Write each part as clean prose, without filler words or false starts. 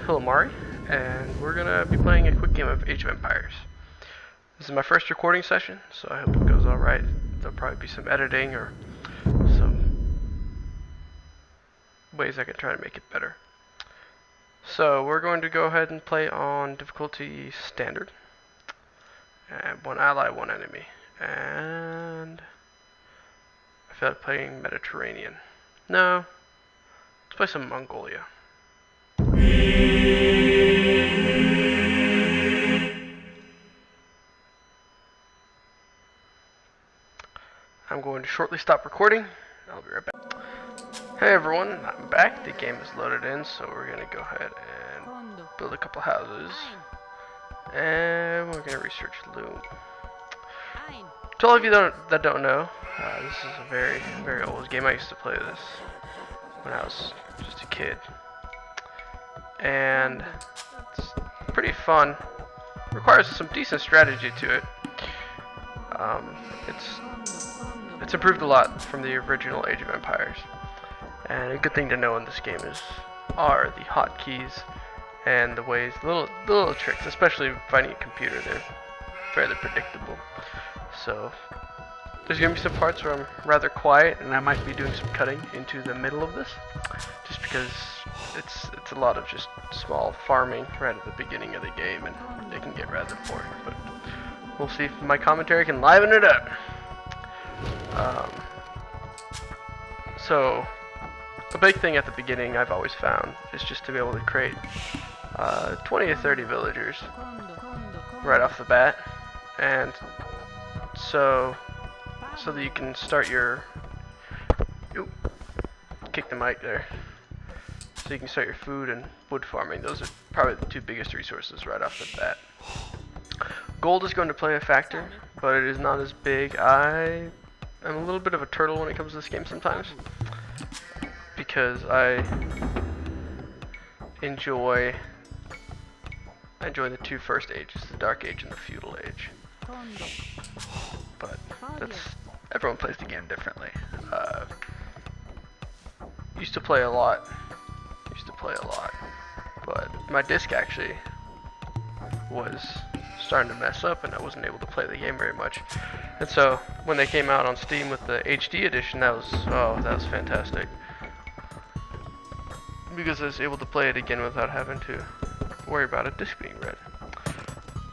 Hilamari, and we're gonna be playing a quick game of Age of Empires. This is my first recording session, so I hope it goes alright. There'll probably be some editing or some ways I can try to make it better. So we're going to go ahead and play on difficulty standard. And one ally, one enemy. And I feel like playing Mediterranean. No, let's play some Mongolia. I'm going to shortly stop recording. I'll be right back. Hey everyone, I'm back. The game is loaded in, so we're going to go ahead and build a couple houses. And we're going to research loom. To all of you that don't know, this is a very, very old game. I used to play this when I was just a kid. And it's pretty fun. Requires some decent strategy to it. It's improved a lot from the original Age of Empires. And a good thing to know in this game are the hotkeys and the ways, little tricks, especially finding a computer. They're fairly predictable. So there's gonna be some parts where I'm rather quiet, and I might be doing some cutting into the middle of this, just because it's a lot of just small farming right at the beginning of the game, and it can get rather boring. But we'll see if my commentary can liven it up. So a big thing at the beginning I've always found is just to be able to create 20 to 30 villagers right off the bat, and so that you can start your kick the mic there. So you can start your food and wood farming. Those are probably the two biggest resources right off the bat. Gold is going to play a factor, but it is not as big. I am a little bit of a turtle when it comes to this game sometimes, because I enjoy the two first ages, the Dark Age and the Feudal Age. But everyone plays the game differently. Used to play a lot, but my disc actually was starting to mess up, and I wasn't able to play the game very much. And so when they came out on Steam with the HD edition, that was fantastic, because I was able to play it again without having to worry about a disc being read.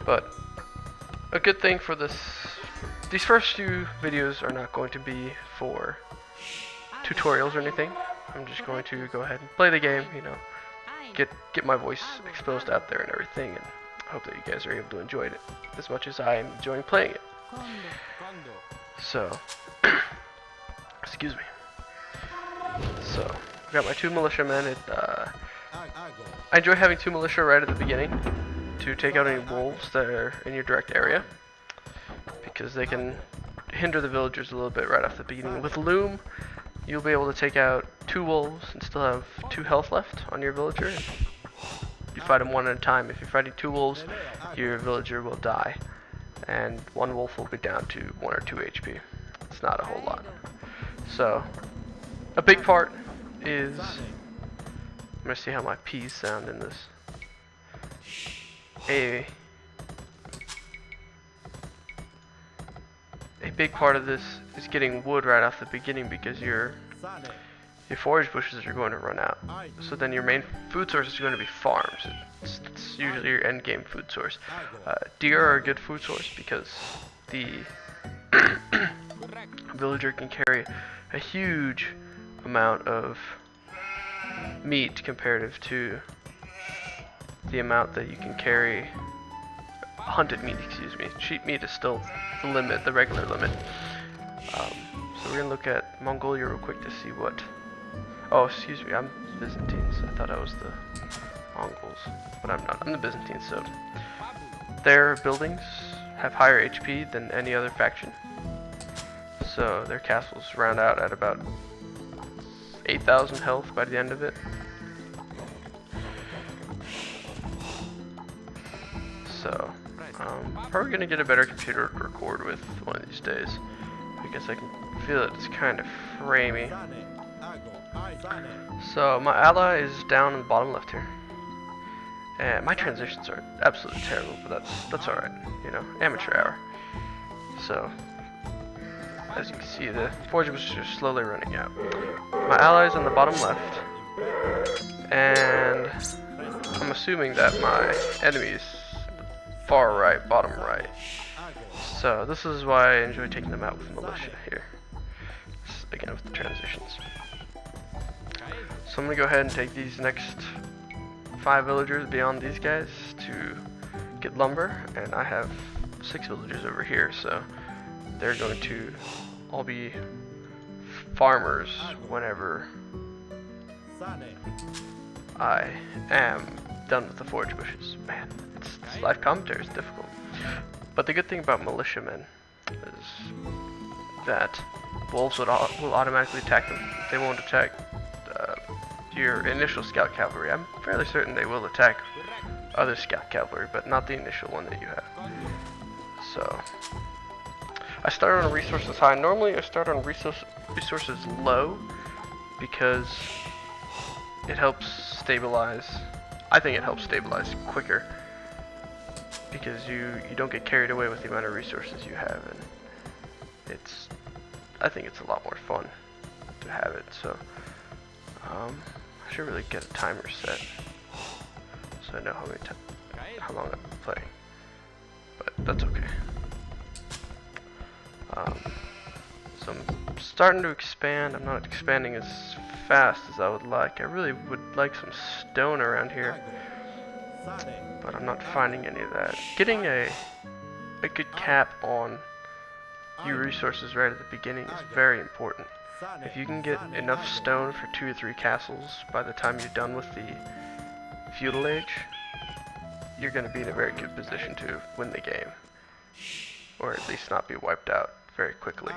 But a good thing for these first few videos are not going to be for tutorials or anything. I'm just going to go ahead and play the game, get my voice exposed out there and everything, and I hope that you guys are able to enjoy it as much as I am enjoying playing it. So, excuse me. So, I've got my two militiamen. I enjoy having two militia right at the beginning to take out any wolves that are in your direct area, because they can hinder the villagers a little bit right off the beginning. With loom, you'll be able to take out 2 wolves and still have 2 health left on your villager. You fight them one at a time. If you're fighting 2 wolves, your villager will die, and 1 wolf will be down to 1 or 2 HP. It's not a whole lot. So a big part is, I'm gonna see how my P's sound in this. A big part of this is getting wood right off the beginning, because your forage bushes are going to run out. So then your main food source is going to be farms. It's usually your end game food source. Deer are a good food source because the villager can carry a huge amount of meat comparative to the amount that you can carry hunted meat, excuse me. Sheep meat is still the limit, the regular limit. So we're gonna look at Mongolia real quick to see what. Oh, excuse me, I'm Byzantines. I thought I was the Mongols, but I'm not. I'm the Byzantines. So their buildings have higher HP than any other faction. So their castles round out at about 8,000 health by the end of it. So probably gonna get a better computer to record with one of these days, because I can feel that it's kind of framey. So my ally is down in the bottom left here, And my transitions are absolutely terrible, but that's alright, you know, amateur hour. So, as you can see, the forge was just slowly running out. My allies on the bottom left, and I'm assuming that my enemies far right, bottom right. So this is why I enjoy taking them out with militia here. Again, with the transitions. So I'm gonna go ahead and take these next 5 villagers beyond these guys to get lumber, and I have 6 villagers over here, so they're going to all be farmers whenever I am done with the forge bushes. Man, it's live commentary is difficult. But the good thing about militiamen is that wolves will automatically attack them. They won't attack your initial scout cavalry. I'm fairly certain they will attack other scout cavalry, but not the initial one that you have. So I started on resources high. Normally I start on resources low because it helps stabilize. I think it helps stabilize quicker because you don't get carried away with the amount of resources you have, and I think it's a lot more fun to have it. So I should really get a timer set so I know how long I've been playing, but that's okay. So I'm starting to expand. I'm not expanding as fast as I would like. I really would like some stone around here, but I'm not finding any of that. Getting a good cap on your resources right at the beginning is very important. If you can get enough stone for 2 or 3 castles by the time you're done with the feudal age, you're going to be in a very good position to win the game, or at least not be wiped out very quickly.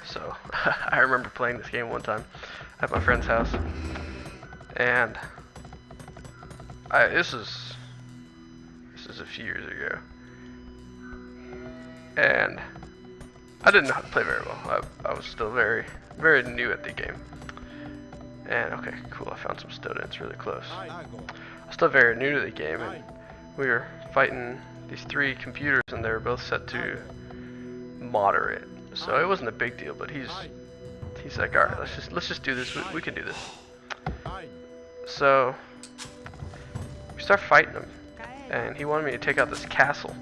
So I remember playing this game one time at my friend's house, and this is a few years ago, and I didn't know how to play very well. I was still very new at the game. And okay, cool, I found some stone. It's really close. I'm still very new to the game, and we were fighting these 3 computers, and they were both set to moderate. So it wasn't a big deal, but he's like, all right, let's just do this. We can do this. So we start fighting him, and he wanted me to take out this castle,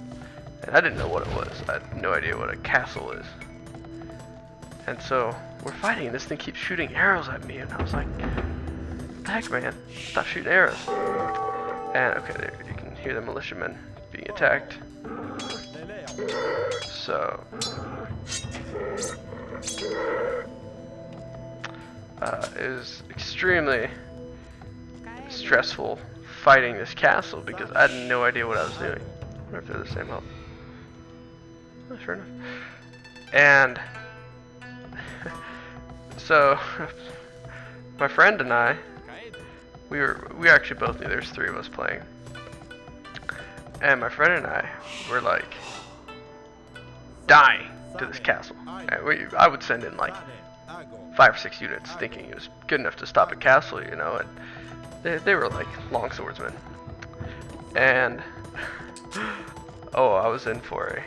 and I didn't know what it was. I had no idea what a castle is. And so we're fighting, and this thing keeps shooting arrows at me, and I was like, what the heck, man? Stop shooting arrows. And okay, there you can hear the militiamen being attacked. So it was extremely stressful fighting this castle because I had no idea what I was doing. I wonder if they're the same health. Oh, sure enough. And so my friend and I, we actually both knew there's 3 of us playing, and my friend and I were like dying to this castle. And I would send in like 5 or 6 units thinking it was good enough to stop a castle, you know, and they were like longswordsmen. And oh, I was in for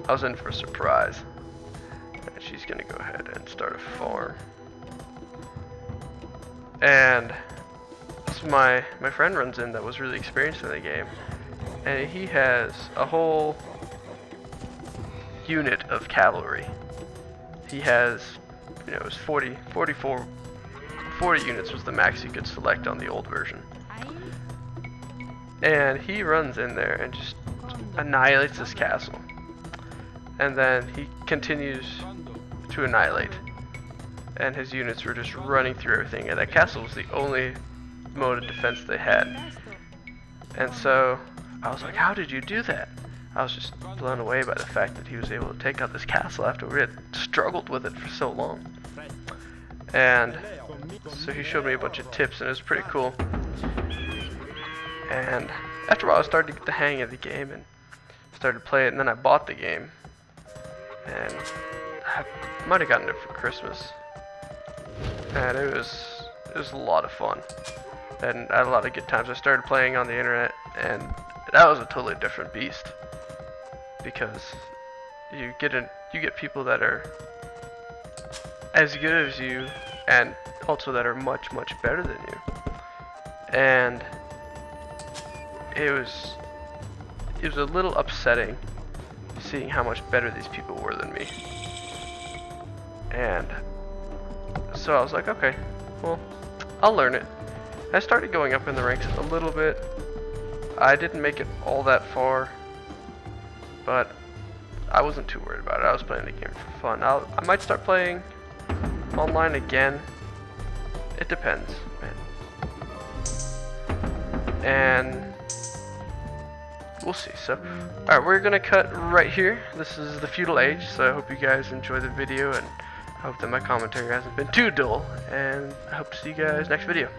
a surprise. And she's gonna go ahead and start a farm. And so my friend runs in that was really experienced in the game, and he has a whole unit of cavalry. He has, you know, it was 40 units was the max you could select on the old version. And he runs in there and just annihilates this castle. And then he continues to annihilate. And his units were just running through everything, and that castle was the only mode of defense they had. And so I was like, how did you do that? I was just blown away by the fact that he was able to take out this castle after we had struggled with it for so long. And so he showed me a bunch of tips, and it was pretty cool. And after a while I started to get the hang of the game and started to play it, and then I bought the game and I might have gotten it for Christmas, and it was a lot of fun, and I had a lot of good times. I started playing on the internet, and that was a totally different beast, because you get people that are as good as you, and also that are much better than you, and it was a little upsetting seeing how much better these people were than me. And so I was like, okay, well, I'll learn it. I started going up in the ranks a little bit. I didn't make it all that far, but I wasn't too worried about it. I was playing the game for fun. I might start playing online again. It depends, man. And we'll see. So, alright, we're gonna cut right here. This is the feudal age, so I hope you guys enjoy the video, and I hope that my commentary hasn't been too dull, and I hope to see you guys next video.